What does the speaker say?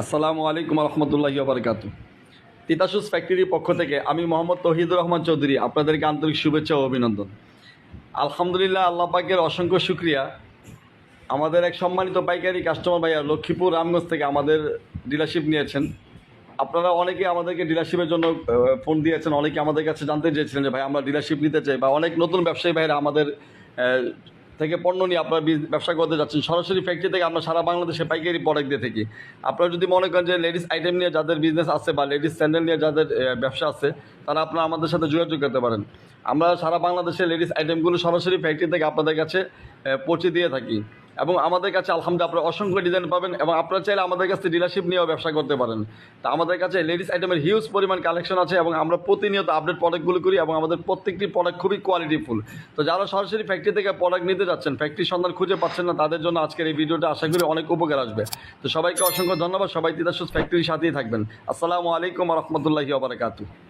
আসসালামু আলাইকুম রহমতুল্লাহি বারকাতু। তিতাসুস ফ্যাক্টরির পক্ষ থেকে আমি মোহাম্মদ তৌহিদুর রহমান চৌধুরী আপনাদেরকে আন্তরিক শুভেচ্ছা ও অভিনন্দন। আলহামদুলিল্লাহ, আল্লাহ পাকের অসংখ্য শুক্রিয়া। আমাদের এক সম্মানিত পাইকারি কাস্টমার ভাইয়া লক্ষ্মীপুর রামগঞ্জ থেকে আমাদের ডিলারশিপ নিয়েছেন। আপনারা অনেকে আমাদেরকে ডিলারশিপের জন্য ফোন দিয়েছেন, অনেকে আমাদের কাছে জানতে চেয়েছিলেন যে ভাই আমরা ডিলারশিপ নিতে চাই, বা অনেক নতুন ব্যবসায়ী ভাইরা আমাদের থেকে পণ্য নিয়ে আপনারা ব্যবসা করতে যাচ্ছেন। সরাসরি ফ্যাক্টরি থেকে আমরা সারা বাংলাদেশে পাইকারি প্রোডাক্ট দিয়ে থাকি। আপনারা যদি মনে করেন যে লেডিস আইটেম নিয়ে যাদের বিজনেস আছে বা লেডিস স্যান্ডেল নিয়ে যাদের ব্যবসা আছে, তারা আপনারা আমাদের সাথে যোগাযোগ করতে পারেন। আমরা সারা বাংলাদেশে লেডিস আইটেমগুলো সরাসরি ফ্যাক্টরি থেকে আপনাদের কাছে পৌঁছে দিয়ে থাকি, এবং আমাদের কাছে আলহামদুলিল্লাহ আপনারা অসংখ্য ডিজাইন পাবেন, এবং আপনারা চাইলে আমাদের কাছে ডিলারশিপ নিয়েও ব্যবসা করতে পারেন। তা আমাদের কাছে লেডিস আইটেমের হিউজ পরিমাণ কালেকশন আছে, এবং আমরা প্রতিনিয়ত আপডেট প্রোডাক্টগুলো করি, এবং আমাদের প্রত্যেকটি প্রোডাক্ট খুবই কোয়ালিটিফুল। তো যারা সরাসরি ফ্যাক্টরি থেকে প্রোডাক্ট নিতে যাচ্ছেন, ফ্যাক্টরির সন্ধান খুঁজে পাচ্ছেন না, তাদের জন্য আজকের এই ভিডিওটা আশা করি অনেক উপকার আসবে। তো সবাইকে অসংখ্য ধন্যবাদ। সবাই তিতাসুস ফ্যাক্টরির সাথেই থাকবেন। আসসালামু আলাইকুম রহমতুল্লাহি ওয়া বারাকাতুহু।